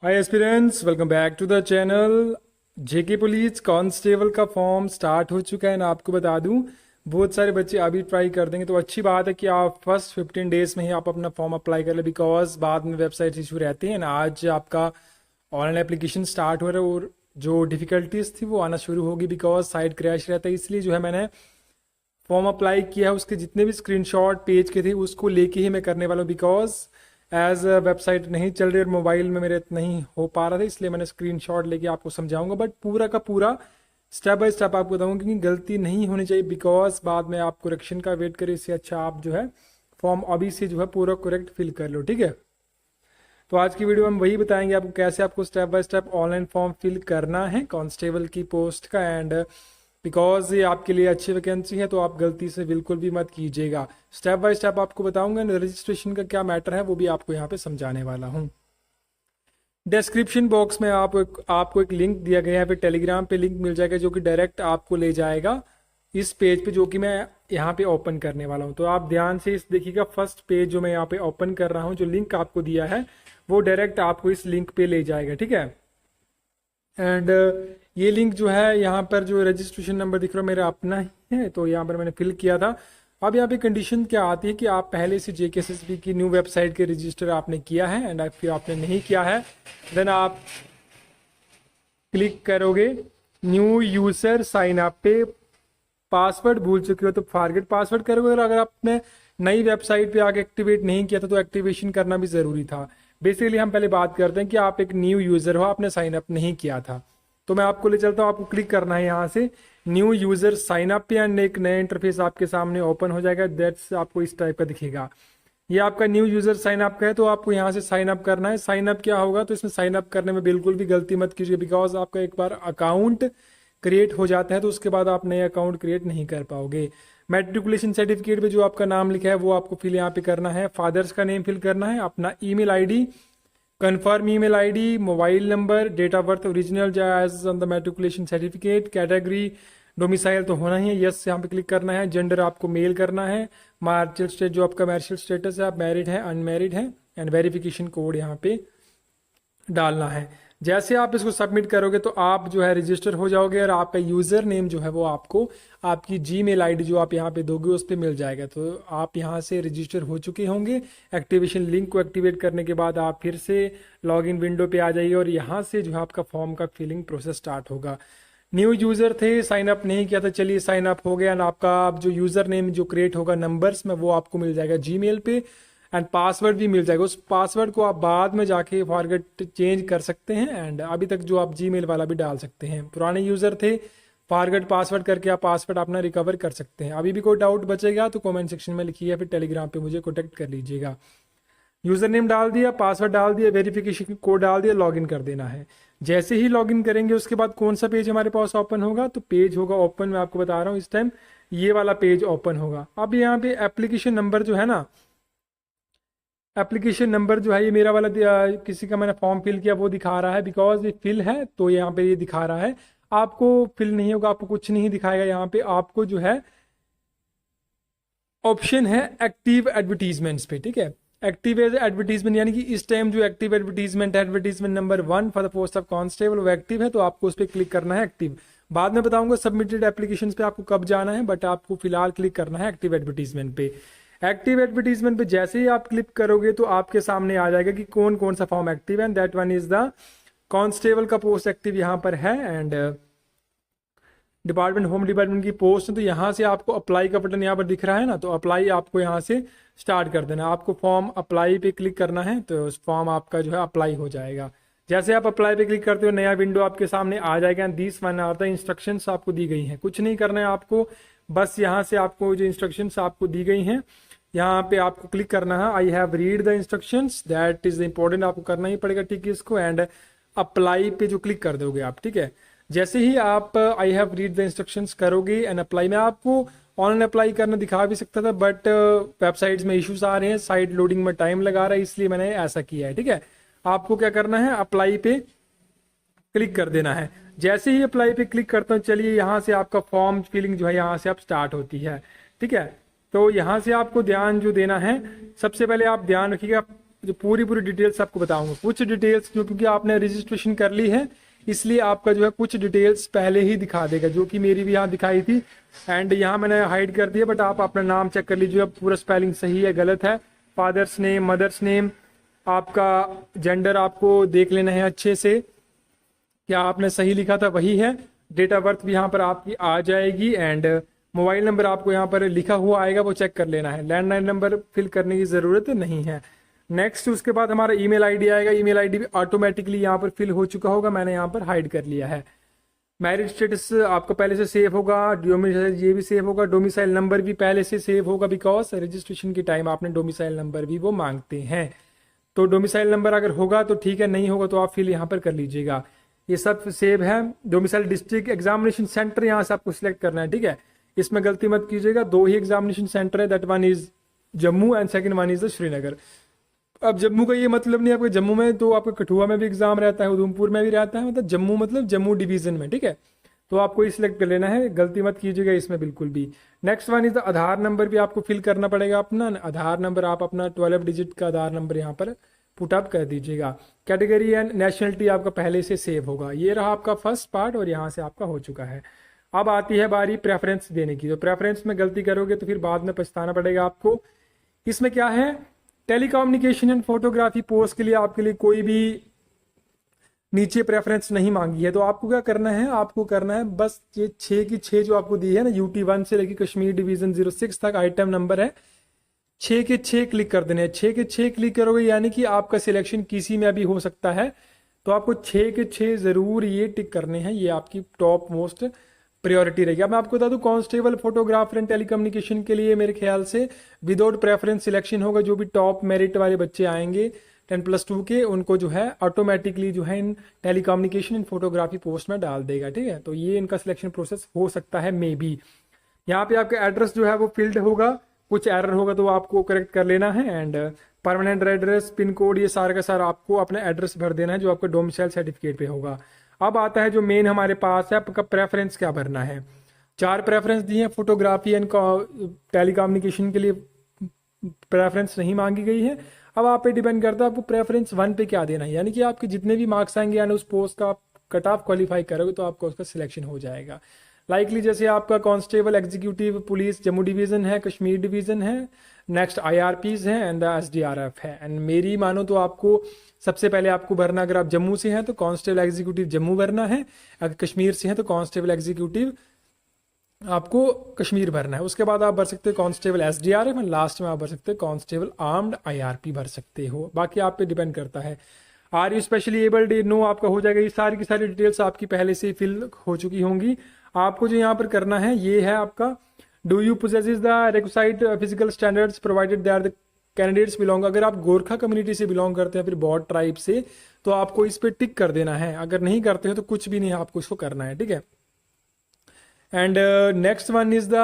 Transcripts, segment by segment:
Hi aspirants, welcome back to the channel. JK police constable का form start हो चुका है ना। आपको बता दूं, बहुत सारे बच्चे अभी ट्राई कर देंगे, तो अच्छी बात है कि आप फर्स्ट 15 डेज में ही आप अपना फॉर्म अप्लाई कर ले, बिकॉज बाद में वेबसाइट इशू रहते हैं ना। आज आपका ऑनलाइन एप्लीकेशन स्टार्ट हो रहा है और जो डिफिकल्टीज थी वो आना शुरू होगी, बिकॉज साइट क्रैश रहता है। इसलिए जो है मैंने फॉर्म अप्लाई किया है, उसके जितने भी स्क्रीनशॉट पेज के थे उसको लेके ही मैं करने वाला हूँ, बिकॉज एज वेबसाइट नहीं चल रही और मोबाइल में मेरे नहीं हो पा रहा था, इसलिए मैंने स्क्रीनशॉट लेके आपको समझाऊंगा। बट पूरा का पूरा स्टेप बाय स्टेप आपको बताऊंगा, क्योंकि गलती नहीं होनी चाहिए, बिकॉज बाद में आप करेक्शन का वेट करें। इससे अच्छा आप जो है फॉर्म अभी से जो है पूरा करेक्ट फिल कर लो, ठीक है। तो आज की वीडियो में हम वही बताएंगे आपको कैसे आपको step by step online form fill करना है कांस्टेबल की पोस्ट का। एंड बिकॉज ये आपके लिए अच्छी वैकेंसी है, तो आप गलती से बिल्कुल भी मत कीजिएगा। स्टेप बाय स्टेप आपको बताऊंगा, रजिस्ट्रेशन का क्या मैटर है वो भी आपको यहाँ पे समझाने वाला हूँ। डिस्क्रिप्शन बॉक्स में आपको एक लिंक दिया गया है, फिर टेलीग्राम पे लिंक मिल जाएगा जो कि डायरेक्ट आपको ले जाएगा इस पेज पे, जो कि मैं यहाँ पे ओपन करने वाला हूँ। तो आप ध्यान से इस देखिएगा, फर्स्ट पेज जो मैं यहाँ पे ओपन कर रहा हूँ, जो लिंक आपको दिया है वो डायरेक्ट आपको इस लिंक पे ले जाएगा, ठीक है। एंड ये लिंक जो है, यहाँ पर जो रजिस्ट्रेशन नंबर दिख रहा है मेरा अपना ही है, तो यहाँ पर मैंने फिल किया था। अब यहाँ पे कंडीशन क्या आती है कि आप पहले से जेकेएसएसबी की न्यू वेबसाइट के रजिस्टर आपने किया है, एंड फिर आपने नहीं किया है, देन आप क्लिक करोगे न्यू यूजर साइन अप पे। पासवर्ड भूल चुके हो तो फॉरगेट पासवर्ड करोगे, और अगर आपने नई वेबसाइट पे आके एक्टिवेट नहीं किया था तो एक्टिवेशन करना भी जरूरी था। बेसिकली हम पहले बात करते हैं कि आप एक न्यू यूजर हो, आपने साइन अप नहीं किया था। तो मैं आपको ले चलता हूँ, आपको क्लिक करना है यहाँ से न्यू यूजर साइन अप पे, एंड एक नया इंटरफेस आपके सामने ओपन हो जाएगा। दैट्स आपको इस टाइप का दिखेगा। ये आपका न्यू यूजर साइन अप का है, तो आपको यहाँ से साइन अप करना है। साइन अप क्या होगा, तो इसमें साइन अप करने में बिल्कुल भी गलती मत कीजिए, बिकॉज आपका एक बार अकाउंट क्रिएट हो जाता है तो उसके बाद आप नए अकाउंट क्रिएट नहीं कर पाओगे। मेट्रिकुलेशन सर्टिफिकेट पे जो आपका नाम लिखा है वो आपको फिल यहाँ पे करना है। फादर्स का नेम फिल करना है, अपना email ID, confirm email ID, mobile number, date of birth original age on the matriculation certificate, category domicile तो होना ही है, यस यहाँ पे क्लिक करना है। जेंडर आपको मेल करना है। मार्शियल स्टेट जो आपका मैरिटल स्टेटस है, आप मैरिड है अनमैरिड है, एंड वेरिफिकेशन कोड यहाँ पे डालना है। जैसे आप इसको सबमिट करोगे तो आप जो है रजिस्टर हो जाओगे, और आपका यूजर नेम जो है वो आपको आपकी जीमेल आईडी जो आप यहाँ पे दोगे उस पर मिल जाएगा। तो आप यहाँ से रजिस्टर हो चुके होंगे। एक्टिवेशन लिंक को एक्टिवेट करने के बाद आप फिर से लॉगिन विंडो पे आ जाइए, और यहाँ से जो है आपका फॉर्म का फिलिंग प्रोसेस स्टार्ट होगा। न्यू यूजर थे, साइन अप नहीं किया था, चलिए साइन अप हो गया। एंड आपका अब जो यूजर नेम जो क्रिएट होगा नंबर्स में, वो आपको मिल जाएगा जीमेल पे, एंड पासवर्ड भी मिल जाएगा। उस पासवर्ड को आप बाद में जाके फॉरगेट चेंज कर सकते हैं, एंड अभी तक जो आप जीमेल वाला भी डाल सकते हैं। पुराने यूजर थे, फॉरगेट पासवर्ड करके आप पासवर्ड अपना रिकवर कर सकते हैं। अभी भी कोई डाउट बचेगा तो कमेंट सेक्शन में लिखिए, या फिर टेलीग्राम पे मुझे कॉन्टेक्ट कर लीजिएगा। यूजर नेम डाल दिया, पासवर्ड डाल दिया, वेरिफिकेशन कोड डाल दिया, लॉगिन कर देना है। जैसे ही लॉगिन करेंगे उसके बाद कौन सा पेज हमारे पास ओपन होगा, तो पेज होगा ओपन, मैं आपको बता रहा हूँ इस टाइम ये वाला पेज ओपन होगा। अब यहाँ पे एप्लीकेशन नंबर जो है ना, एप्लीकेशन नंबर जो है ये मेरा वाला किसी का मैंने फॉर्म फिल किया वो दिखा रहा है, बिकॉज ये फिल है तो यहाँ पे ये दिखा रहा है। आपको फिल नहीं होगा, आपको कुछ नहीं दिखाएगा। यहाँ पे आपको जो है ऑप्शन है एक्टिव एडवर्टीजमेंट्स पे, ठीक है। एक्टिव एडवर्टीजमेंट यानी कि इस टाइम जो एक्टिव एडवर्टीजमेंट है, advertisement number 1 for the post of constable, वो एक्टिव है, तो आपको उस पर क्लिक करना है एक्टिव। बाद में बताऊंगा सबमिटेड एप्लीकेशन पे आपको कब जाना है, बट आपको फिलहाल क्लिक करना है एक्टिव एडवर्टीजमेंट पे। एक्टिव एडवर्टीजमेंट पे जैसे ही आप क्लिक करोगे तो आपके सामने आ जाएगा कि कौन कौन सा फॉर्म एक्टिव है, and that one is the constable का पोस्ट एक्टिव यहाँ पर है, एंड डिपार्टमेंट होम डिपार्टमेंट की पोस्ट है। तो यहाँ से आपको अप्लाई का बटन यहाँ पर दिख रहा है ना, तो अप्लाई आपको यहाँ से स्टार्ट कर देना। आपको फॉर्म अप्लाई पे क्लिक करना है, तो फॉर्म आपका जो है अप्लाई हो जाएगा। जैसे आप अप्लाई पे क्लिक करते हो नया विंडो आपके सामने आ जाएगा। This one are the instructions आपको दी गई हैं, कुछ नहीं करना है आपको, बस यहाँ से आपको जो इंस्ट्रक्शंस आपको दी गई हैं यहाँ पे आपको क्लिक करना है। I have read the instructions, that is important, आपको करना ही पड़ेगा, ठीक है इसको। एंड अप्लाई पे जो क्लिक कर दोगे आप, ठीक है। जैसे ही आप I have read the instructions करोगे एंड अप्लाई, में आपको ऑनलाइन अप्लाई करना दिखा भी सकता था, बट वेबसाइट्स में इश्यूज आ रहे हैं, साइट लोडिंग में टाइम लगा रहा है, इसलिए मैंने ऐसा किया है, ठीक है। आपको क्या करना है, अप्लाई पे क्लिक कर देना है। जैसे ही अप्लाई पे क्लिक करता हूँ, चलिए यहाँ से आपका फॉर्म फिलिंग जो है यहाँ से आप स्टार्ट होती है, ठीक है। तो यहाँ से आपको ध्यान जो देना है, सबसे पहले आप ध्यान रखिएगा जो पूरी डिटेल्स आपको बताऊंगा। कुछ डिटेल्स जो क्योंकि आपने रजिस्ट्रेशन कर ली है इसलिए आपका जो है कुछ डिटेल्स पहले ही दिखा देगा, जो कि मेरी भी यहाँ दिखाई थी एंड यहाँ मैंने हाइड कर दिया, बट आप अपना नाम चेक कर लीजिए पूरा स्पेलिंग सही है गलत है, फादर्स नेम, मदर्स नेम, आपका जेंडर आपको देख लेना है अच्छे से, क्या आपने सही लिखा था वही है, डेट ऑफ बर्थ भी यहाँ पर आपकी आ जाएगी एंड मोबाइल नंबर आपको यहाँ पर लिखा हुआ आएगा वो चेक कर लेना है, लैंडलाइन नंबर फिल करने की ज़रूरत नहीं है। नेक्स्ट उसके बाद हमारा ईमेल आईडी आएगा, ईमेल आईडी भी ऑटोमेटिकली यहाँ पर फिल हो चुका होगा, मैंने यहाँ पर हाइड कर लिया है। मैरिज स्टेटस आपका पहले से सेव होगा, डोमिसाइल ये भी सेव होगा, डोमिसाइल नंबर भी पहले से सेव होगा बिकॉज रजिस्ट्रेशन के टाइम आपने डोमिसाइल नंबर भी वो मांगते हैं, तो डोमिसाइल नंबर अगर होगा तो ठीक है, नहीं होगा तो आप फिल यहाँ पर कर लीजिएगा। ये सब सेव है। डोमिसाइल डिस्ट्रिक्ट एग्जामिनेशन सेंटर यहाँ से आपको सिलेक्ट करना है, ठीक है, इसमें गलती मत कीजिएगा, 2 ही एग्जामिनेशन सेंटर है, that one is Jammu and second one is the Srinagar. अब जम्मू का ये मतलब नहीं आपको जम्मू में तो आपको कठुआ में भी एग्जाम रहता है, उधमपुर में भी रहता है, मतलब जम्मू मतलब जम्मू डिवीजन में, ठीक है, तो आपको ये सिलेक्ट कर लेना है, गलती मत कीजिएगा इसमें बिल्कुल भी। Next one is the Aadhaar number भी आपको फिल करना पड़ेगा अपना आधार नंबर, आप अपना 12 डिजिट का आधार नंबर यहाँ पर पुट अप कर दीजिएगा। कैटेगरी एंड नेशनलिटी आपका पहले से सेव होगा। ये रहा आपका फर्स्ट पार्ट और यहाँ से आपका हो चुका है। अब आती है बारी प्रेफरेंस देने की, तो प्रेफरेंस में गलती करोगे तो फिर बाद में पछताना पड़ेगा आपको। इसमें क्या है, टेलीकम्युनिकेशन एंड फोटोग्राफी पोस्ट के लिए आपके लिए कोई भी नीचे प्रेफरेंस नहीं मांगी है, तो आपको क्या करना है, आपको करना है बस ये 6 की 6 जो आपको दी है ना, यूटी 1 से लेकर कश्मीर डिवीजन 06 तक आइटम नंबर है, 6 के 6 क्लिक कर देने हैं। 6 के 6 क्लिक करोगे यानी कि आपका सिलेक्शन किसी में भी हो सकता है, तो आपको 6 के 6 जरूर ये टिक करने हैं, ये आपकी टॉप मोस्ट प्रायोरिटी रहेगी। अब मैं आपको बता दूं कांस्टेबल, फोटोग्राफर एंड टेलीकम्युनिकेशन के लिए मेरे ख्याल से विदाउट प्रेफरेंस सिलेक्शन होगा। जो भी टॉप मेरिट वाले बच्चे आएंगे 10+2 के, उनको जो है ऑटोमेटिकली जो है इन टेलीकम्युनिकेशन एंड फोटोग्राफी पोस्ट में डाल देगा, ठीक है, तो ये इनका सिलेक्शन प्रोसेस हो सकता है मे बी। यहाँ पे आपका एड्रेस जो है वो फील्ड होगा, कुछ एरर होगा तो आपको करेक्ट कर लेना है and permanent address, pin code, ये सारा का सारा आपको अपना एड्रेस भर देना है जो आपका डोमिसाइल सर्टिफिकेट पे होगा। अब आता है जो मेन हमारे पास है, आपका प्रेफरेंस क्या भरना है। 4 प्रेफरेंस दिए हैं, फोटोग्राफी एंड टेलीकम्युनिकेशन के लिए प्रेफरेंस नहीं मांगी गई है। अब आप पे डिपेंड करता है आपको प्रेफरेंस 1 पे क्या देना है, यानी कि आपके जितने भी मार्क्स आएंगे यानी उस पोस्ट का आप कट ऑफ क्वालिफाई करोगे तो आपका उसका सिलेक्शन हो जाएगा। लाइकली जैसे आपका constable, executive police Jammu division है, कश्मीर डिवीजन है, नेक्स्ट IRPs है एंड SDRF है। एंड मेरी मानो तो आपको सबसे पहले आपको भरना, अगर आप जम्मू से हैं तो कांस्टेबल एग्जीक्यूटिव जम्मू भरना है, अगर कश्मीर से हैं तो कांस्टेबल एग्जीक्यूटिव आपको कश्मीर भरना है। उसके बाद आप भर सकते हो कांस्टेबल SDRF एंड लास्ट में आप भर सकते हो कांस्टेबल आर्म्ड IRP भर सकते हो, बाकी आप पे डिपेंड करता है। Are you specially abled, no आपका हो जाएगा। ये सारी की सारी डिटेल्स आपकी पहले से ही फिल हो चुकी होंगी। आपको जो यहाँ पर करना है ये है आपका do you possesses the required physical standards provided that the candidates belong. अगर आप गोरखा कम्युनिटी से बिलोंग करते हैं, फिर बॉड ट्राइब से, तो आपको इस पे टिक कर देना है। अगर नहीं करते हो तो कुछ भी नहीं आपको इसको करना है, ठीक है। And next one is the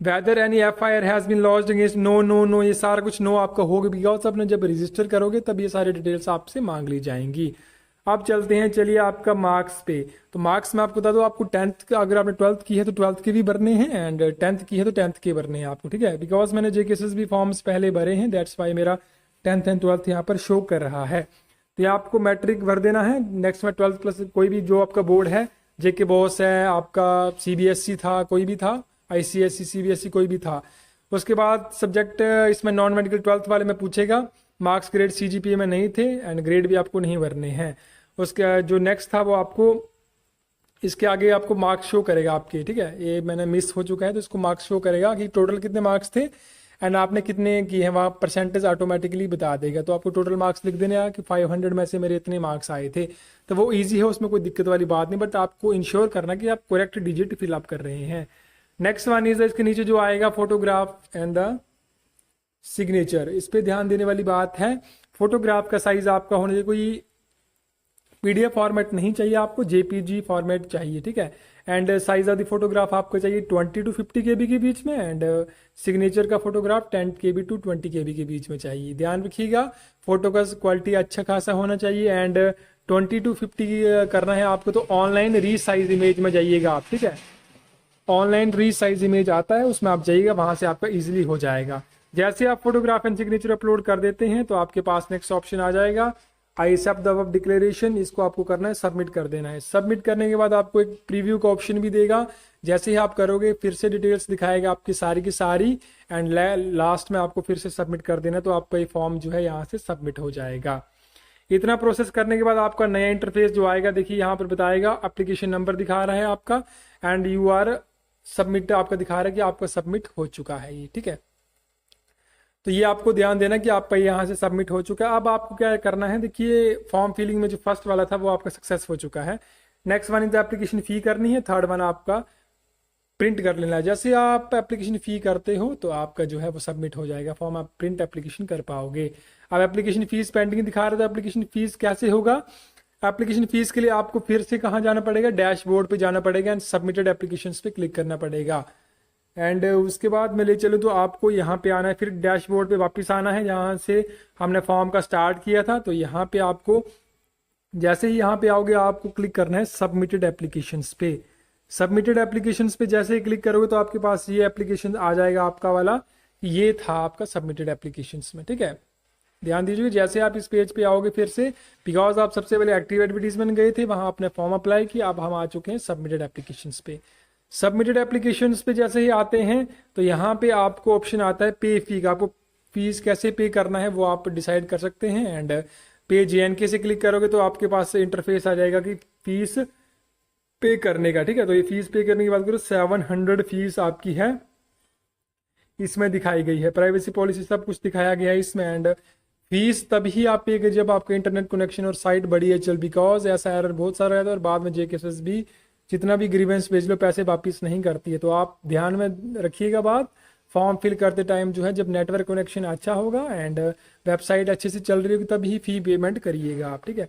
whether any FIR has been launched against, no, ये सारा कुछ नो आपका होगा बिकॉज आपने जब रजिस्टर करोगे तब ये सारी डिटेल्स आपसे मांग ली जाएंगी। अब चलते हैं, चलिए आपका मार्क्स पे। तो मार्क्स में आपको बता दो, आपको 10th का, अगर आपने 12th की है तो 12th के भी भरने हैं एंड 10th की है तो 10th के भरने हैं आपको, ठीक है, बिकॉज मैंने JKSS फॉर्म्स पहले भरे हैं, दैट्स वाई मेरा 10th एंड 12th यहाँ पर शो कर रहा है। तो ये आपको मैट्रिक भर देना है। नेक्स्ट में 12th प्लस कोई भी जो आपका बोर्ड है, JK बोस है, आपका CBSE था, कोई भी था, ICSE CBSE कोई भी था। उसके बाद सब्जेक्ट इसमें नॉन मेडिकल 12th वाले में पूछेगा, मार्क्स ग्रेड CGPA में नहीं थे एंड ग्रेड भी आपको नहीं भरने हैं। उसका जो नेक्स्ट था वो आपको इसके आगे आपको मार्क्स शो करेगा आपके, ठीक है, ये मैंने मिस हो चुका है तो इसको मार्क्स शो करेगा कि टोटल कितने मार्क्स थे एंड आपने कितने किए हैं, वहाँ परसेंटेज ऑटोमेटिकली बता देगा। तो आपको टोटल मार्क्स लिख देने कि 500 में से मेरे इतने मार्क्स आए थे, तो वो ईजी है, उसमें कोई दिक्कत वाली बात नहीं, बट आपको इंश्योर करना कि आप करेक्ट डिजिट फिल अप कर रहे हैं। नेक्स्ट वन इज इसके नीचे जो आएगा फोटोग्राफ एंड द सिग्नेचर, इस पर ध्यान देने वाली बात है। फोटोग्राफ का साइज आपका होना चाहिए, कोई PDF फॉर्मेट नहीं चाहिए आपको, JPG फॉर्मेट चाहिए, ठीक है। And size of the photograph आपको चाहिए 20 to 50 KB के बीच में एंड सिग्नेचर का फोटोग्राफ 10 KB to 20 KB के बीच में चाहिए। ध्यान रखिएगा फोटो का क्वालिटी अच्छा खासा होना चाहिए एंड 20 to 50 करना है आपको, तो ऑनलाइन रीसाइज इमेज में जाइएगा आप, ठीक है, ऑनलाइन रीसाइज इमेज आता है उसमें आप जाइएगा, वहां से आपका इजीली हो जाएगा। जैसे आप फोटोग्राफ एंड सिग्नेचर अपलोड कर देते हैं तो आपके पास नेक्स्ट ऑप्शन आ जाएगा I accept the above declaration. इसको आपको करना है, सबमिट कर देना है। सबमिट करने के बाद आपको एक प्रीव्यू का ऑप्शन भी देगा। जैसे ही आप करोगे फिर से डिटेल्स दिखाएगा आपकी सारी की सारी, एंड लास्ट में आपको फिर से सबमिट कर देना, तो आपका ये फॉर्म जो है यहाँ से सबमिट हो जाएगा। इतना प्रोसेस करने के बाद आपका नया इंटरफेस जो आएगा, देखिए यहाँ पर बताएगा एप्लीकेशन नंबर दिखा रहा है आपका, एंड यू आर सबमिट आपका दिखा रहा है कि आपका सबमिट हो चुका है ये, ठीक है। तो ये आपको ध्यान देना कि आपका यहाँ से सबमिट हो चुका है। अब आपको क्या करना है, देखिए फॉर्म फिलिंग में जो फर्स्ट वाला था वो आपका सक्सेस हो चुका है। Next one is application fee करनी है, थर्ड वन आपका प्रिंट कर लेना है। जैसे आप एप्लीकेशन फी करते हो तो आपका जो है वो सबमिट हो जाएगा फॉर्म, आप प्रिंट एप्लीकेशन कर पाओगे। अब एप्लीकेशन फीस पेंडिंग दिखा रहा था, एप्लीकेशन फीस कैसे होगा, एप्लीकेशन फीस के लिए आपको फिर से कहाँ जाना पड़ेगा, डैशबोर्ड पे जाना पड़ेगा एंड सबमिटेड एप्लीकेशंस पे क्लिक करना पड़ेगा। एंड उसके बाद मैं ले चलूँ तो आपको यहाँ पे आना है, फिर डैशबोर्ड पे वापस आना है जहाँ से हमने फॉर्म का स्टार्ट किया था। तो यहाँ पे आपको जैसे ही यहाँ पे आओगे आपको क्लिक करना है सबमिटेड एप्लीकेशंस पे। सबमिटेड एप्लीकेशंस पे जैसे ही क्लिक करोगे तो आपके पास ये एप्लीकेशन आ जाएगा आपका वाला, ये था आपका सबमिटेड एप्लीकेशंस में, ठीक है। ध्यान दीजिए जैसे आप इस पेज पे आओगे फिर से, बिकॉज आप सबसे पहले एक्टिव एडवर्टीजमेंट गए थे, वहां आपने फॉर्म अप्लाई किया, अब हम आ चुके हैं सबमिटेड एप्लीकेशंस पे। सबमिटेड एप्लीकेशंस पे जैसे ही आते हैं तो यहाँ पे आपको ऑप्शन आता है पे फी का, आपको फीस कैसे पे करना है वो आप डिसाइड कर सकते हैं। एंड पे JNK से क्लिक करोगे तो आपके पास इंटरफेस आ जाएगा कि फीस पे करने का, ठीक है। तो ये फीस पे करने की बात करो, 700 फीस आपकी है, इसमें दिखाई गई है। प्राइवेसी पॉलिसी सब कुछ दिखाया गया है इसमें। एंड फीस तभी आप पे जब आपका इंटरनेट कनेक्शन और साइट बड़ी है चल, बिकॉज ऐसा एरर बहुत सारा रहता है और बाद में JKSS भी जितना भी ग्रीवेंस भेज लो पैसे वापिस नहीं करती है। तो आप ध्यान में रखिएगा बात, फॉर्म फिल करते टाइम जो है जब नेटवर्क कनेक्शन अच्छा होगा एंड वेबसाइट अच्छे से चल रही होगी तभी फी पेमेंट करिएगा आप, ठीक है।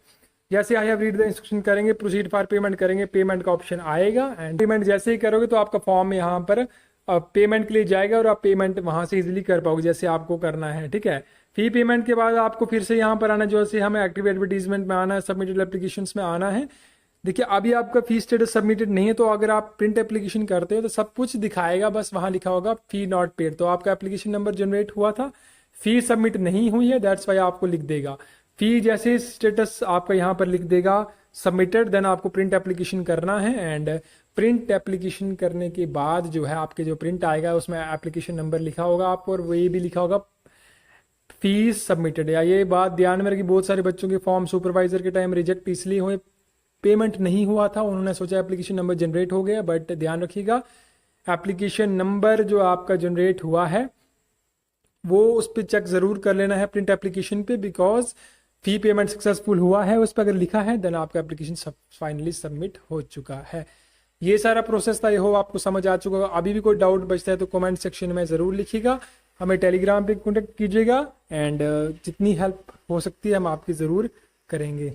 जैसे I have read the instruction करेंगे, प्रोसीड फॉर पेमेंट करेंगे, पेमेंट का ऑप्शन आएगा एंड पेमेंट जैसे ही करोगे तो आपका फॉर्म यहाँ पर पेमेंट के लिए जाएगा और आप पेमेंट वहां से इजीली कर पाओगे जैसे आपको करना है, ठीक है। फी पेमेंट के बाद आपको फिर से यहाँ पर आना, जैसे हमें एक्टिव एडवर्टीजमेंट में आना है, सबमिटेड एप्लीकेशंस में आना है। देखिए अभी आपका फी स्टेटस सबमिटेड नहीं है, तो अगर आप प्रिंट एप्लीकेशन करते हो तो सब कुछ दिखाएगा, बस वहां लिखा होगा फी नॉट पेड। तो आपका एप्लीकेशन नंबर जनरेट हुआ था, फी सबमिट नहीं हुई है, दैट्स वाई आपको लिख देगा फी। जैसे स्टेटस आपका यहाँ पर लिख देगा सबमिटेड, देन आपको प्रिंट एप्लीकेशन करना है। एंड प्रिंट एप्लीकेशन करने के बाद जो है आपके जो प्रिंट आएगा उसमें एप्लीकेशन नंबर लिखा होगा आपको, और वही भी लिखा होगा फीस सबमिटेड। या ये बात ध्यान में रखिए, बहुत सारे बच्चों के फॉर्म सुपरवाइजर के टाइम रिजेक्ट इसलिए हुए, पेमेंट नहीं हुआ था, उन्होंने सोचा एप्लीकेशन नंबर जनरेट हो गया, बट ध्यान रखिएगा एप्लीकेशन नंबर जो आपका जनरेट हुआ है वो उस पर चेक जरूर कर लेना है प्रिंट एप्लीकेशन पे, बिकॉज फी पेमेंट सक्सेसफुल हुआ है उस पर अगर लिखा है देन आपका एप्लीकेशन फाइनली सबमिट हो चुका है। ये सारा प्रोसेस था, ये हो आपको समझ आ चुका होगा। अभी भी कोई डाउट बचता है तो कमेंट सेक्शन में जरूर लिखिएगा, हमें टेलीग्राम पे कॉन्टेक्ट कीजिएगा एंड जितनी हेल्प हो सकती है हम आपकी जरूर करेंगे।